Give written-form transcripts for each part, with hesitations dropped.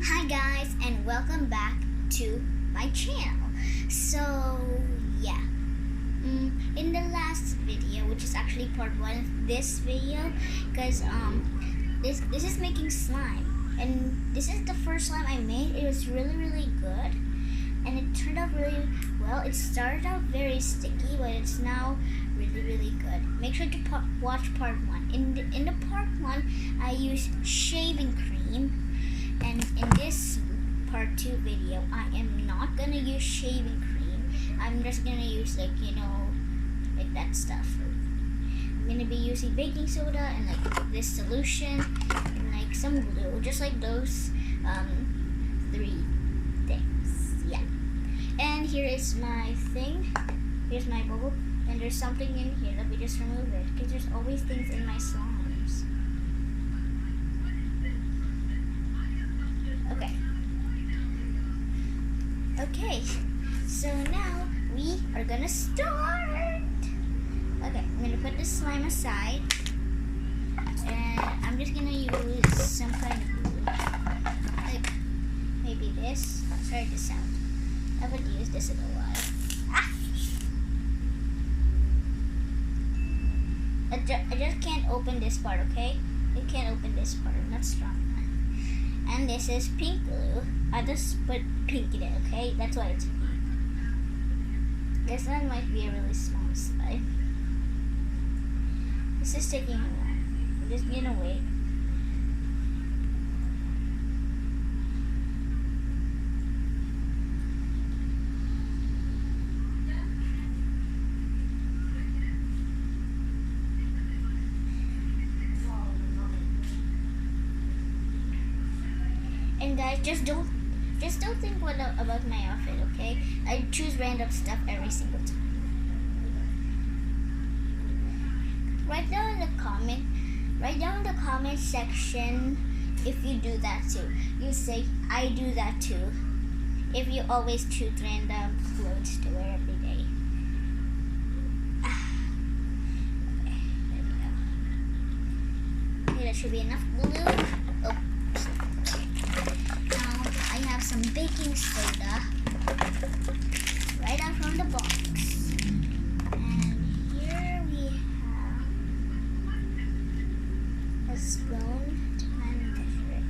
Hi guys, and welcome back to my channel. So yeah, in the last video, which is actually part 1 of this video, because this is making slime, and this is the first slime I made. It was really good, and it turned out really well. It started out very sticky, but it's now really good. Make sure to watch part 1. In the part 1, I used shaving cream, and in this part 2 video, I am not gonna use shaving cream. I'm just gonna use like that stuff. I'm gonna be using baking soda and like this solution and like some glue, just like those 3 things. Yeah. And here is my thing. Here's my bowl. And there's something in here. Let me just remove it, because there's always things in my slimes. Okay, so now we are gonna start. Okay, I'm gonna put the slime aside, and I'm just gonna use some kind of glue, like maybe this. Sorry, the sound. I haven't used this in a while. I just can't open this part, okay? I can't open this part. I'm not strong enough. And this is pink glue. I just put pink in it, okay? That's why it's pink. This one might be a really small slide. This is taking a while. I'm just gonna wait. And guys, just don't think about my outfit, okay? I choose random stuff every single time. Write down in the comment section if you do that too. You say I do that too. If you always choose random clothes to wear every day. Okay, there we go. Okay, that should be enough glue. Oh. Some baking soda right out from the box, and here we have a spoon to kind of measure it.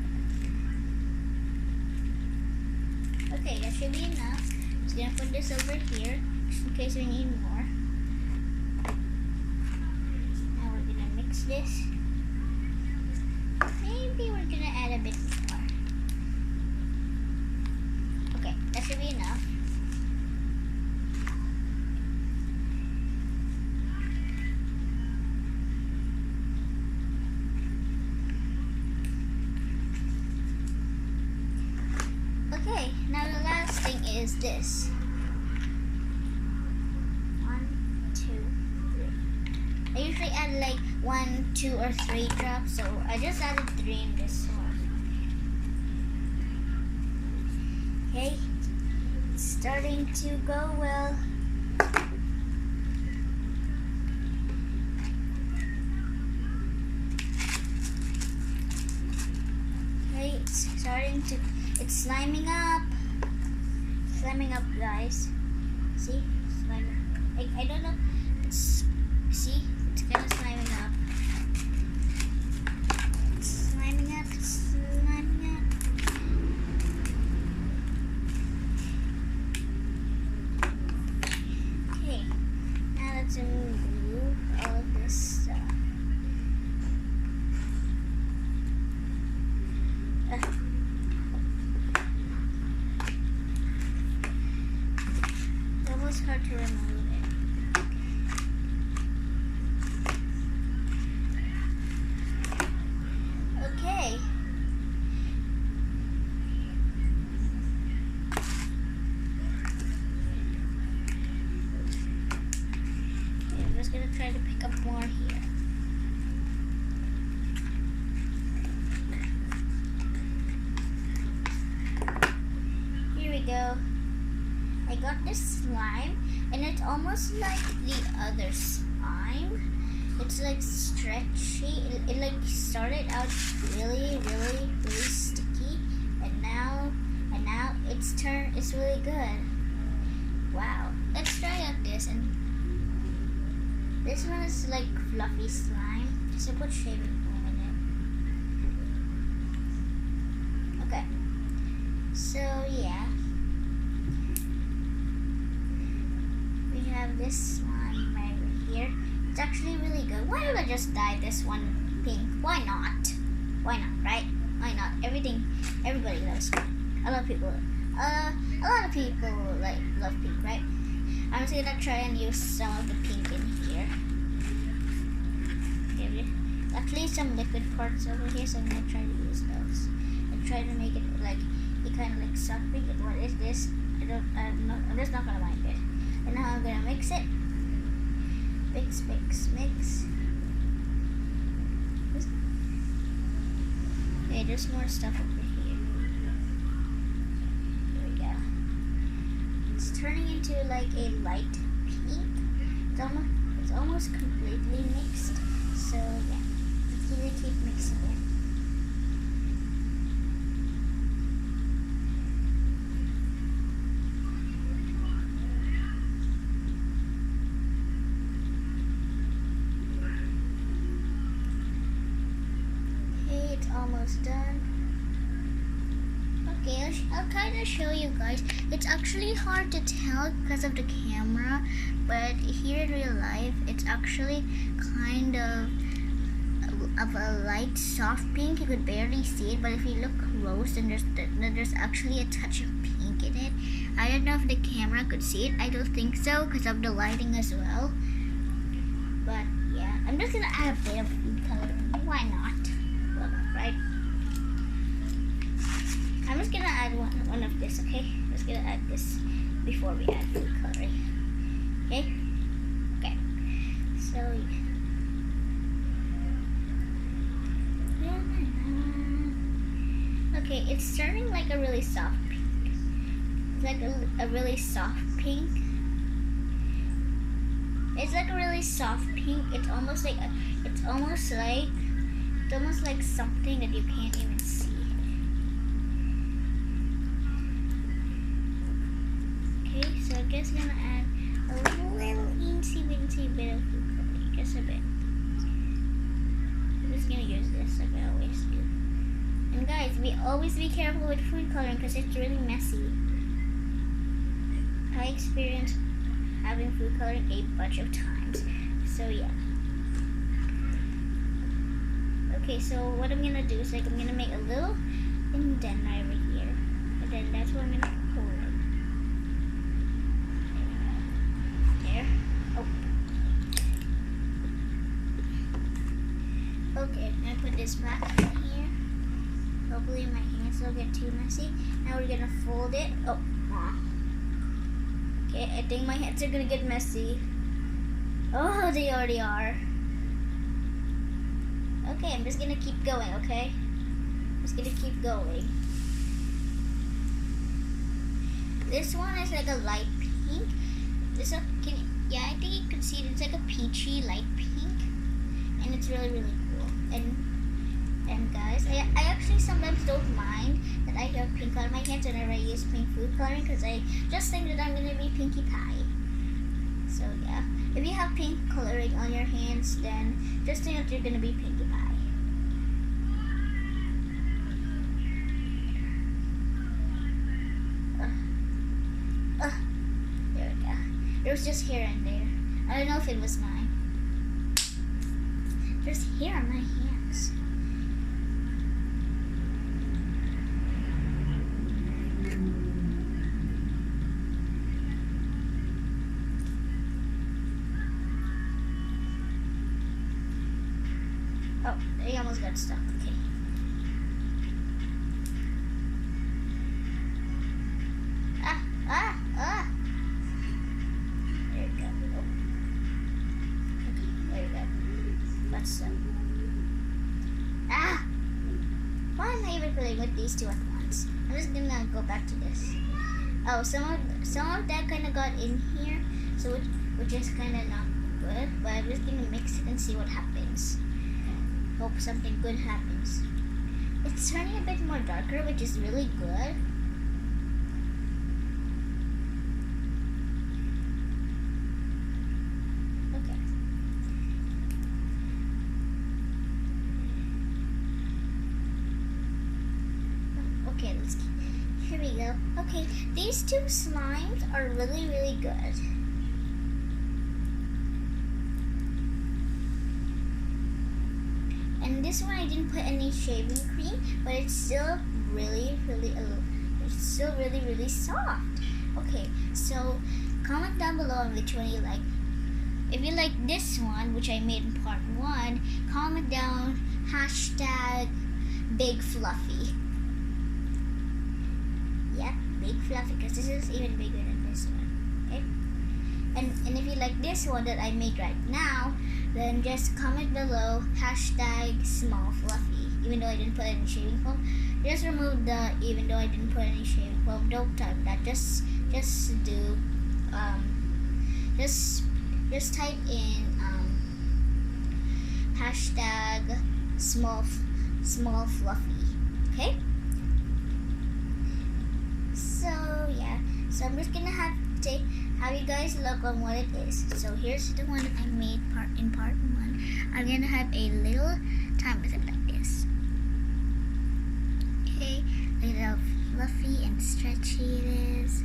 Okay, that should be enough. Just gonna put this over here just in case we need more. Now we're gonna mix this. Maybe we're gonna add a bit more. That should be enough. Okay, now the last thing is this. 1, 2, 3. I usually add like 1, 2, or 3 drops, so I just added 3 in this one. Okay. Starting to go well. Okay, it's sliming up. Sliming up, guys. See? Sliming. I don't know. See? It's kind of sliming up. It's sliming up. It's sliming up. To remove all of this stuff. It's almost hard to remove it. Okay. I'm just gonna try to pick up more here. Here we go. I got this slime, and it's almost like the other slime. It's like stretchy. It like started out really sticky, and now It's really good. Wow. Let's try out this. And this one is like fluffy slime. So put shaving foam in it. Okay. So yeah. We have this slime right here. It's actually really good. Why don't I just dye this one pink? Why not? Why not, right? Why not? Everybody loves pink. A lot of people like love pink, right? I'm just gonna try and use some of the pink in here. Okay, actually some liquid parts over here, so I'm gonna try to use those and try to make it like a kind of like soft pink. What is this? I'm just not gonna mind it. And now I'm gonna mix it. Mix. Okay, there's more stuff over here. Here we go. It's turning into like a light pink. It's almost completely mixed. So yeah, let's really keep mixing it. Almost done. Okay, I'll kind of show you guys. It's actually hard to tell because of the camera, but here in real life, it's actually kind of a light soft pink. You could barely see it, but if you look close, then there's actually a touch of pink in it. I don't know if the camera could see it. I don't think so because of the lighting as well. But yeah, I'm just gonna add a bit of food coloring. Why not? Right? I'm just gonna add one of this, okay? I'm just gonna add this before we add food coloring. Okay? Okay. So yeah. Okay, it's turning like a really soft pink. It's like a really soft pink. It's like a really soft pink. It's almost like something that you can't even see. Okay, so I'm just gonna add a little teensy weensy bit of food coloring, just a bit. I'm just gonna use this like I always do. And guys, always be careful with food coloring because it's really messy. I experienced having food coloring a bunch of times. So yeah. Okay, so what I'm gonna do is like I'm gonna make a little indent over here, and then that's what I'm gonna pull it. There. Oh. Okay, I'm gonna put this back in here. Hopefully my hands don't get too messy. Now we're gonna fold it. Oh. Okay, I think my hands are gonna get messy. Oh, they already are. Okay, I'm just gonna keep going, okay? I'm just gonna keep going. This one is like a light pink. This one, yeah, I think you can see it. It's like a peachy light pink, and it's really, really cool. And guys, I actually sometimes don't mind that I have pink on my hands whenever I use pink food coloring because I just think that I'm gonna be Pinkie Pie. So yeah, if you have pink coloring on your hands, then just think that you're gonna be Pinkie Pie. There we go. There was just hair in there. I don't know if it was mine. There's hair on my hands. Oh, they almost got stuck. Okay. There you go. Oh. Okay, there you go. That's done. Why am I even playing with these two at once? I'm just gonna go back to this. Oh, some of that kind of got in here, so which is kind of not good. But I'm just gonna mix it and see what happens. Hope something good happens. It's turning a bit more darker, which is really good. Okay, here we go. Okay, these two slimes are really, really good. And this one I didn't put any shaving cream, but it's still really, really soft. Okay, so comment down below on which one you like. If you like this one, which I made in part 1, comment down #Big Fluffy. Yeah, Big Fluffy, because this is even bigger than this one. Okay? And if you like this one that I made right now, then just comment below #Small Fluffy. Even though I didn't put any shaving foam, just remove the even though I didn't put any shaving foam. Don't type that. Just do just type in #small fluffy. Okay. So yeah. So I'm just gonna have you guys look on what it is. So here's the one that I made in part 1. I'm gonna have a little time with it like this. Okay, look at how fluffy and stretchy it is.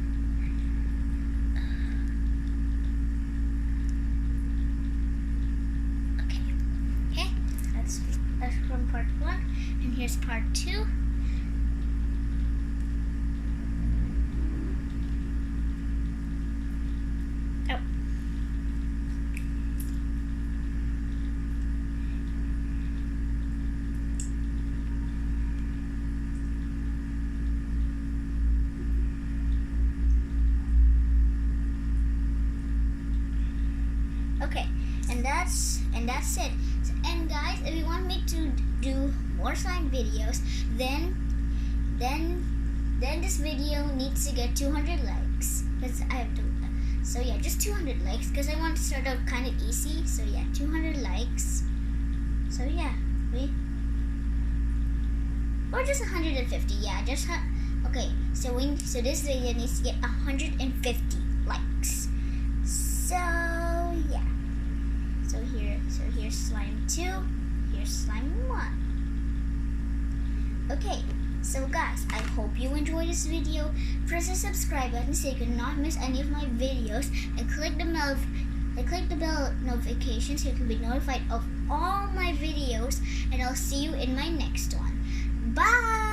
Okay, that's from part 1, and here's part 2. Okay, and that's it. And guys, if you want me to do more slime videos, then this video needs to get 200 likes. Because I have to. So yeah, just 200 likes because I want to start out kind of easy. So yeah, 200 likes. So yeah, or just 150. Yeah, just okay. So this video needs to get 150 likes. So yeah. So here's slime 2, here's slime 1. Okay, so guys, I hope you enjoyed this video. Press the subscribe button so you cannot miss any of my videos, and click the bell notification so you can be notified of all my videos, and I'll see you in my next one. Bye!